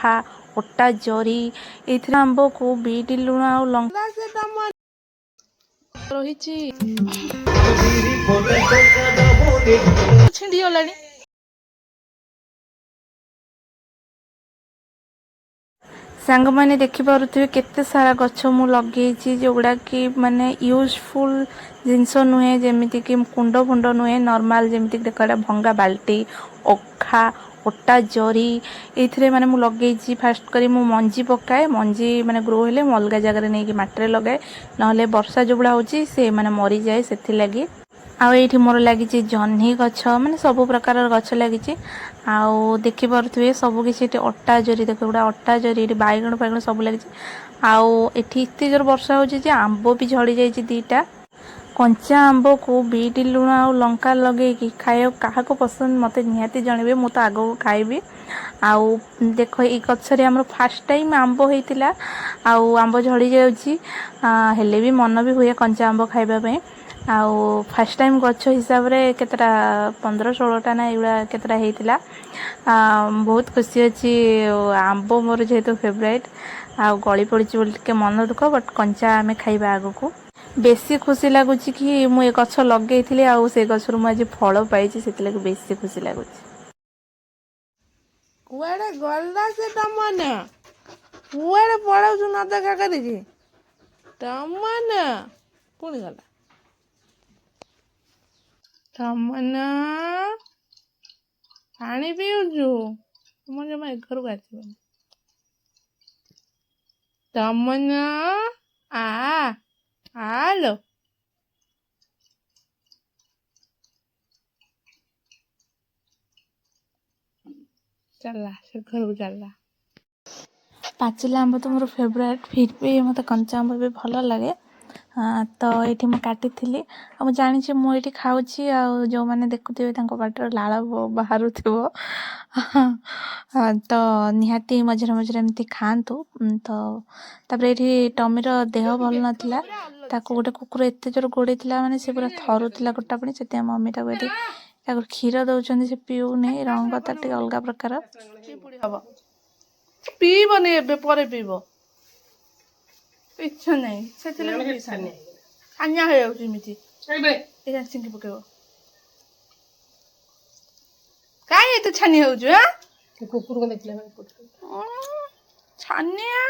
ଅଖା ଅଟା ଜରି ଏଇଥିରେ ଆମ୍ବକୁ ବିଟ୍ ଲୁଣ ଆଉ ଲଙ୍କା ରହିଛି ଛିଣ୍ଡିଗଲାଣି। ସାଙ୍ଗମାନେ ଦେଖିପାରୁଥିବେ କେତେ ସାରା ଗଛ ମୁଁ ଲଗେଇଛି ଯୋଉଗୁଡ଼ା କି ମାନେ ୟୁଜଫୁଲ୍ ଜିନିଷ ନୁହେଁ, ଯେମିତିକି କୁଣ୍ଡ ଫୁଣ୍ଡ ନୁହେଁ, ନର୍ମାଲ ଯେମିତିକି ଦେଖ ଏଇଟା ଭଙ୍ଗା ବାଲ୍ଟି, ଅଖା ଅଟା ଜରି ଏଇଥିରେ ମାନେ ମୁଁ ଲଗେଇଛି। ଫାଷ୍ଟ କରି ମୁଁ ମଞ୍ଜି ପକାଏ, ମଞ୍ଜି ମାନେ ଗ୍ରୋ ହେଲେ ମୁଁ ଅଲଗା ଜାଗାରେ ନେଇକି ମାଟିରେ ଲଗାଏ, ନହେଲେ ବର୍ଷା ଯେଉଁଭଳିଆ ହେଉଛି ସେ ମାନେ ମରିଯାଏ ସେଥିଲାଗି। ଆଉ ଏଇଠି ମୋର ଲାଗିଛି ଜହ୍ନି ଗଛ, ମାନେ ସବୁ ପ୍ରକାରର ଗଛ ଲାଗିଛି। ଆଉ ଦେଖିପାରୁଥିବେ ସବୁ କିଛି ଏଠି ଅଟା ଜରି, ଦେଖ ଗୁଡ଼ା ଅଟା ଜରି, ଏଠି ବାଇଗଣ ଫାଇଗଣ ସବୁ ଲାଗିଛି। ଆଉ ଏଠି ଏତେ ଜୋର ବର୍ଷା ହେଉଛି ଯେ ଆମ୍ବ ବି ଝଡ଼ି ଯାଇଛି ଦିଟା। କଞ୍ଚା ଆମ୍ବକୁ ବିଟ୍ ଲୁଣ ଆଉ ଲଙ୍କା ଲଗେଇକି ଖାଇବାକୁ କାହାକୁ ପସନ୍ଦ ମୋତେ ନିହାତି ଜଣାଇବେ, ମୁଁ ତ ଆଗକୁ ଖାଇବି। ଆଉ ଦେଖ ଏଇ ଗଛରେ ଆମର ଫାଷ୍ଟ ଟାଇମ୍ ଆମ୍ବ ହେଇଥିଲା, ଆଉ ଆମ୍ବ ଝଡ଼ି ଯାଉଛି, ହେଲେ ବି ମନ ବି ହୁଏ କଞ୍ଚା ଆମ୍ବ ଖାଇବା ପାଇଁ। ଆଉ ଫାଷ୍ଟ ଟାଇମ୍ ଗଛ ହିସାବରେ କେତେଟା 15-16ଟା ନା ଏଇଗୁଡ଼ା କେତେଟା ହେଇଥିଲା। ବହୁତ ଖୁସି ଅଛି, ଆମ୍ବ ମୋର ଯେହେତୁ ଫେଭରାଇଟ୍। ଆଉ ଗଳି ପଡ଼ିଛି ବୋଲି ଟିକେ ମନ ଦୁଃଖ, ବଟ୍ କଞ୍ଚା ଆମେ ଖାଇବା ଆଗକୁ। ବେଶୀ ଖୁସି ଲାଗୁଛି କି ମୁଁ ଏ ଗଛ ଲଗେଇଥିଲି ଆଉ ସେ ଗଛରୁ ମୁଁ ଆଜି ଫଳ ପାଇଛି, ସେଥିଲାଗି ବେଶୀ ଖୁସି ଲାଗୁଛି। କୁଆଡ଼େ ଗଲା ସେ ତମନ? କୁଆଡ଼େ ପଳାଉଛୁ ନ ଦେଖା କରିକି? ତମନ ପୁଣି ଗଲା। ତମନ ପାଣି ପିଉଛୁ? ତମନ ଜମା ଏ ଘରକୁ ଆସିବନି। ତମନ ଆଲୋ ଚାଲିଲା, ସେ ଘରକୁ ଚାଲିଲା। ପାଚିଲା ଆମ୍ବ ତ ମୋର ଫେଭରାଇଟ୍, ଫିର୍ ବି ମୋତେ କଞ୍ଚା ଆମ୍ବ ବି ଭଲ ଲାଗେ। ତ ଏଇଠି ମୁଁ କାଟିଥିଲି, ଆଉ ମୁଁ ଜାଣିଛି ମୁଁ ଏଇଠି ଖାଉଛି, ଆଉ ଯେଉଁମାନେ ଦେଖୁଥିବେ ତାଙ୍କ ପାଟିର ଲାଳ ବାହାରୁଥିବ। ତ ନିହାତି ମଝିରେ ମଝିରେ ଏମିତି ଖାଆନ୍ତୁ। ତାପରେ ଏଇଠି ଟମିର ଦେହ ଭଲ ନଥିଲା, ତାକୁ ଗୋଟେ କୁକୁର ଏତେ ଜୋର ଗୋଡ଼େଇଥିଲା ମାନେ ସେ ପୁରା ଥରୁଥିଲା ଗୋଟା ପୁଣି, ସେଥିପାଇଁ ମମି ତାକୁ ଏଠି ତାକୁ କ୍ଷୀର ଦେଉଛନ୍ତି, ସେ ପିଉନି, ରଙ୍ଗ ତାର ଟିକେ ଅଲଗା ପ୍ରକାର। ପିଇବନି ଏବେ, ପରେ ପିଇବ, ଇଚ୍ଛା ନାହିଁ ସେଥିଲାଗି ଛାନିଆ ହେଇଯାଉଛି ଏମିତି। ଏଇଟା ଚିଙ୍କି ପକେଇବ, କାହିଁ ଏତେ ଛାନିଆ ହଉଛୁ? କୁକୁରକୁ ଦେଖିଲା ଛାନିଆ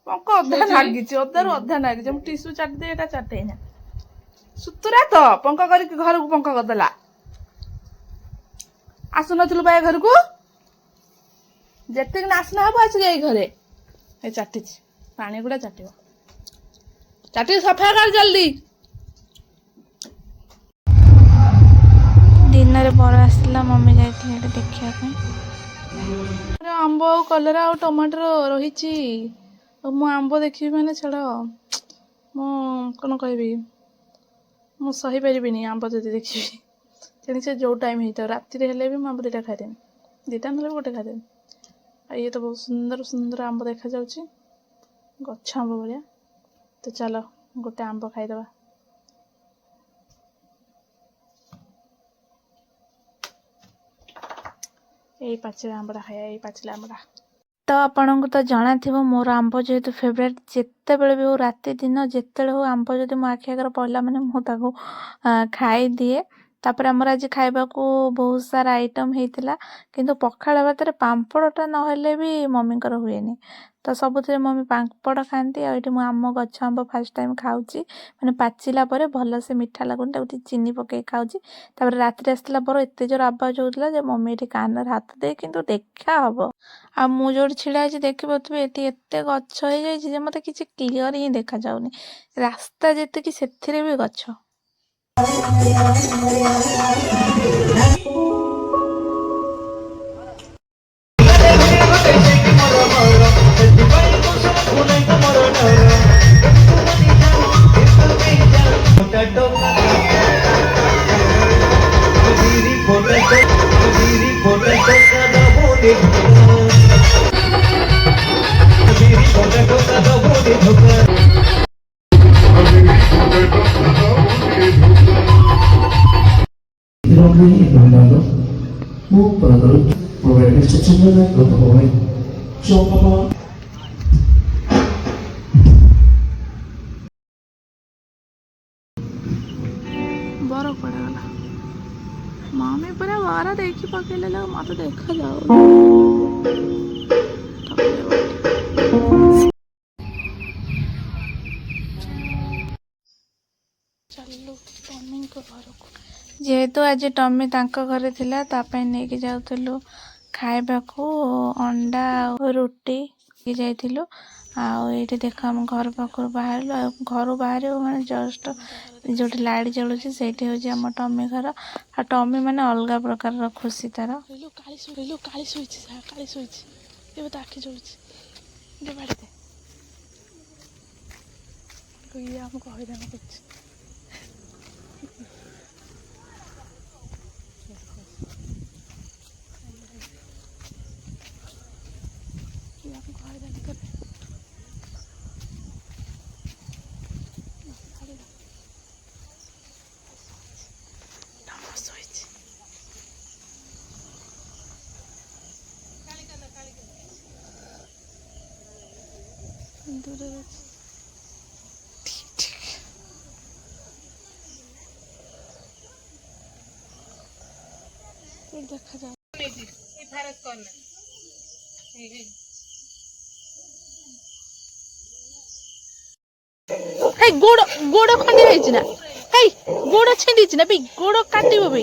ପଙ୍କ ଅଧା ଲାଗିଛି, ଅଧାରୁ ଅଧା ଲାଗିଛି। ମୁଁ ଟିସୁ ଚାଟିଦେଇ, ଏଟା ଚାଟେଇନା ସୁତୁରା ତ ପଙ୍କ କରିକି ଘରକୁ ପଙ୍କ କରିଦେଲା। ଆସୁନଥିଲୁ ବା ଏ ଘରକୁ, ଯେତିକି ନାଶନା ହବ ଆସିକି ଏଇ ଘରେ। ଏ ଚାଟିଛି, ପାଣି ଗୁଡ଼ା ଚାଟିବ, ଚାଟିକି ସଫା କର ଜଲ୍ଦି। ଦିନରେ ବର ଆସିଥିଲା, ମମି ଯାଇଥିଲେ ଏଠି ଦେଖିବା ପାଇଁ। ଆମ୍ବ ଆଉ କଲରା ଆଉ ଟମାଟର ରହିଛି, ଆଉ ମୁଁ ଆମ୍ବ ଦେଖିବି ମାନେ ଛାଡ଼, ମୁଁ କ'ଣ କହିବି, ମୁଁ ସହିପାରିବିନି ଆମ୍ବ ଯଦି ଦେଖିବି। ତେଣୁ ସେ ଯେଉଁ ଟାଇମ୍ ହେଇଥାଉ, ରାତିରେ ହେଲେ ବି ମୁଁ ଆମ୍ବ ଦୁଇଟା ଖାଇଦେବି, ଦୁଇଟା ନହେଲେ ବି ଗୋଟେ ଖାଇଦେବି। ଆଉ ଇଏ ତ ବହୁତ ସୁନ୍ଦର ସୁନ୍ଦର ଆମ୍ବ ଦେଖାଯାଉଛି, ଗଛ ଆମ୍ବ ଭଳିଆ। ତ ଚାଲ ଗୋଟେ ଆମ୍ବ ଖାଇଦେବା। ଏଇ ପାଚିଲା ଆମ୍ବଟା ଖାଇବା, ଏଇ ପାଚିଲା ଆମ୍ବଟା। ତ ଆପଣଙ୍କୁ ତ ଜଣାଥିବ ମୋର ଆମ୍ବ ଯେହେତୁ ଫେଭରାଇଟ୍, ଯେତେବେଳେ ବି ହଉ, ରାତି ଦିନ ଯେତେବେଳେ ହଉ, ଆମ୍ବ ଯଦି ମୋ ଆଖି ଆଗରେ ପଡ଼ିଲା ମାନେ ମୁଁ ତାକୁ ଖାଇଦିଏ। ତାପରେ ଆମର ଆଜି ଖାଇବାକୁ ବହୁତ ସାରା ଆଇଟମ୍ ହେଇଥିଲା, କିନ୍ତୁ ପଖାଳ ଭାତରେ ପାମ୍ପଡ଼ଟା ନହେଲେ ବି ମମିଙ୍କର ହୁଏନି। ତ ସବୁଥିରେ ମମି ପାମ୍ପଡ଼ ଖାଆନ୍ତି। ଆଉ ଏଠି ମୁଁ ଆମ ଗଛ ଆମ୍ବ ଫାଷ୍ଟ ଟାଇମ୍ ଖାଉଛି, ମାନେ ପାଚିଲା ପରେ ଭଲସେ ମିଠା ଲାଗୁନି, ତାକୁ ଟିକେ ଚିନି ପକେଇ ଖାଉଛି। ତାପରେ ରାତିରେ ଆସିଥିଲା ପରେ ଏତେ ଜୋର ଆବାଜ ହେଉଥିଲା ଯେ ମମି ଏଠି କାନରେ ହାତ ଦେଇ କିନ୍ତୁ ଦେଖା ହବ। ଆଉ ମୁଁ ଯୋଉଠି ଛିଡ଼ା ହେଇଛି ଦେଖିପାରୁଥିବେ, ଏଠି ଏତେ ଗଛ ହେଇଯାଇଛି ଯେ ମୋତେ କିଛି କ୍ଲିଅର ହିଁ ଦେଖାଯାଉନି। ରାସ୍ତା ଯେତିକି ସେଥିରେ ବି ଗଛ। provide instruction like the following. So, Papa. बर पड़गला मम्मी पूरा बर देखी पकेले मत देखा जाओ चलो टॉमी को घर को जेहेतु आज टॉमी तांको घरे थिला तापाई नेकी जाउथलु खाइबाकू अंडा और रुटी की जाइथिलु आउ एठी देख हम घर पाखर बाहर घर बाहर माने जस्ट जो लाइट जलुची सेठी होची हम टॉमी घर आ टॉमी माने अलगा प्रकार रो खुशी तार काली सोईची ये तो आखि जोड़ची जे बाड़ी दे ये हमको हैरान करछि देखा जाए हे गोड़ गोड़ खंडी रही ना हे गोड़ छिंडी ना भी गोड़ काटिबो भी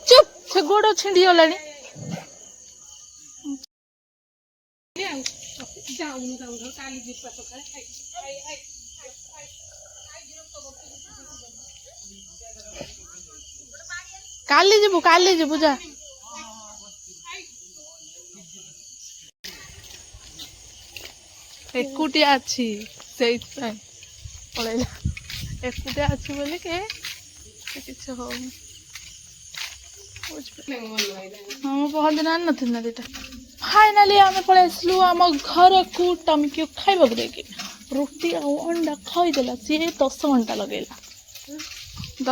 चुप से गोड़ छिंडी गलानी काली जीबू जा एकुटिया अच्छी से पड़ेगा एकुटिया अच्छी बोले के किसी हो हम बहुत दिन आन नथि ना दीटा फाइनली आम पड़े आसलु आम घर को टॉमी को खाइबा देके रोटी आ अंडा खाई देला सी 10 घंटा लगेला